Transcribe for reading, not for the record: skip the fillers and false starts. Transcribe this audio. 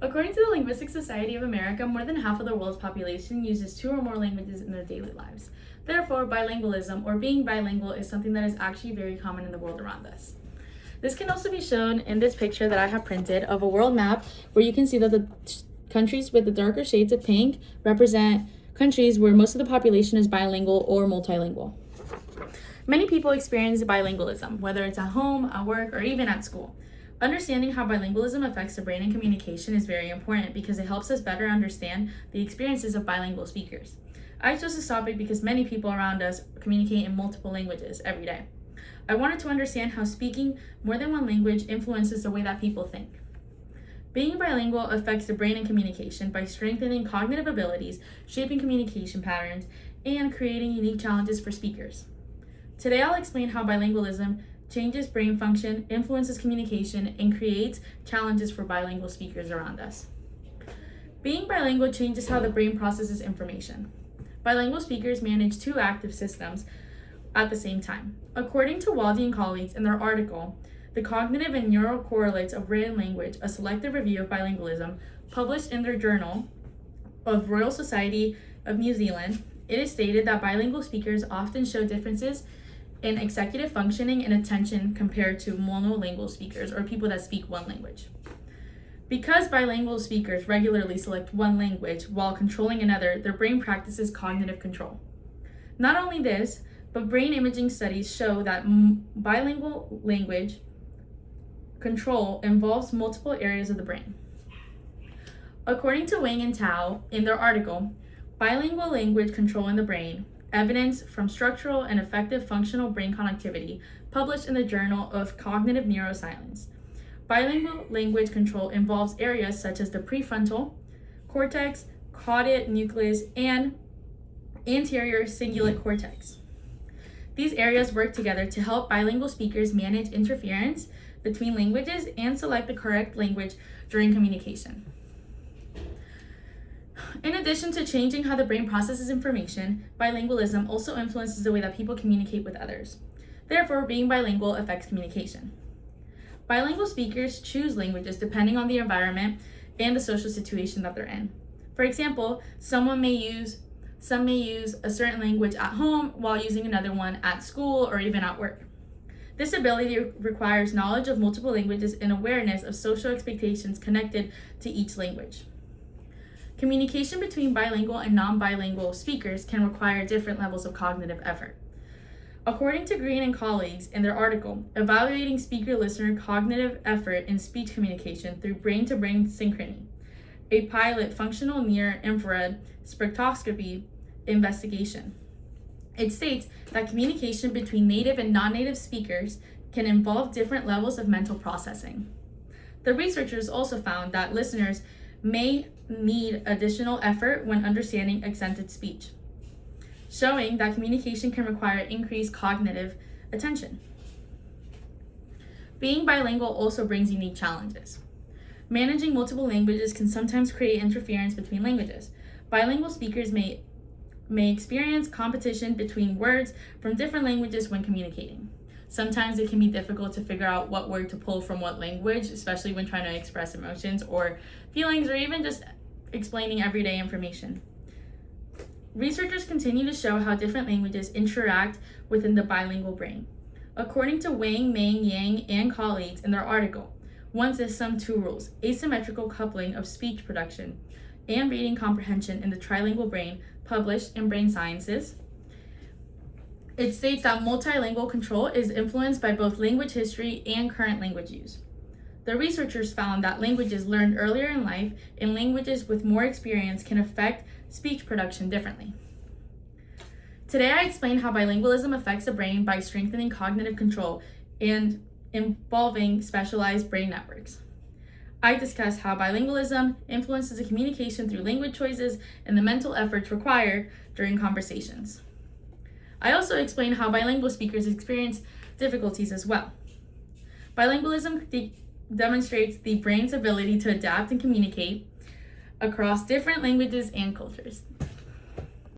According to the Linguistic Society of America, more than half of the world's population uses 2 or more languages in their daily lives. Therefore, bilingualism, or being bilingual, is something that is actually very common in the world around us. This can also be shown in this picture that I have printed of a world map, where you can see that the countries with the darker shades of pink represent countries where most of the population is bilingual or multilingual. Many people experience bilingualism, whether it's at home, at work, or even at school. Understanding how bilingualism affects the brain and communication is very important because it helps us better understand the experiences of bilingual speakers. I chose this topic because many people around us communicate in multiple languages every day. I wanted to understand how speaking more than one language influences the way that people think. Being bilingual affects the brain and communication by strengthening cognitive abilities, shaping communication patterns, and creating unique challenges for speakers. Today I'll explain how bilingualism changes brain function, influences communication, and creates challenges for bilingual speakers around us. Being bilingual changes how the brain processes information. Bilingual speakers manage 2 active systems at the same time. According to Waldy and colleagues in their article, The Cognitive and Neural Correlates of Written Language, a Selective Review of Bilingualism, published in their Journal of Royal Society of New Zealand, it is stated that bilingual speakers often show differences in executive functioning and attention compared to monolingual speakers, or people that speak one language. Because bilingual speakers regularly select one language while controlling another, their brain practices cognitive control. Not only this, but brain imaging studies show that bilingual language control involves multiple areas of the brain. According to Wang and Tao in their article, Bilingual Language Control in the Brain, Evidence from Structural and Effective Functional Brain Connectivity, published in the Journal of Cognitive Neuroscience. Bilingual language control involves areas such as the prefrontal cortex, caudate nucleus, and anterior cingulate cortex. These areas work together to help bilingual speakers manage interference between languages and select the correct language during communication. In addition to changing how the brain processes information, bilingualism also influences the way that people communicate with others. Therefore, being bilingual affects communication. Bilingual speakers choose languages depending on the environment and the social situation that they're in. For example, some may use a certain language at home while using another one at school or even at work. This ability requires knowledge of multiple languages and awareness of social expectations connected to each language. Communication between bilingual and non-bilingual speakers can require different levels of cognitive effort. According to Green and colleagues in their article, Evaluating Speaker-Listener Cognitive Effort in Speech Communication Through Brain-to-Brain Synchrony, a pilot functional near-infrared spectroscopy investigation. It states that communication between native and non-native speakers can involve different levels of mental processing. The researchers also found that listeners may need additional effort when understanding accented speech, showing that communication can require increased cognitive attention. Being bilingual also brings unique challenges. Managing multiple languages can sometimes create interference between languages. Bilingual speakers may experience competition between words from different languages when communicating. Sometimes it can be difficult to figure out what word to pull from what language, especially when trying to express emotions or feelings, or even just explaining everyday information. Researchers continue to show how different languages interact within the bilingual brain. According to Wang, Meng, Yang, and colleagues in their article, one system, 2 rules, asymmetrical coupling of speech production and reading comprehension in the trilingual brain, published in Brain Sciences. It states that multilingual control is influenced by both language history and current language use. The researchers found that languages learned earlier in life and languages with more experience can affect speech production differently. Today I explained how bilingualism affects the brain by strengthening cognitive control and involving specialized brain networks. I discussed how bilingualism influences the communication through language choices and the mental efforts required during conversations. I also explained how bilingual speakers experience difficulties as well. Bilingualism demonstrates the brain's ability to adapt and communicate across different languages and cultures.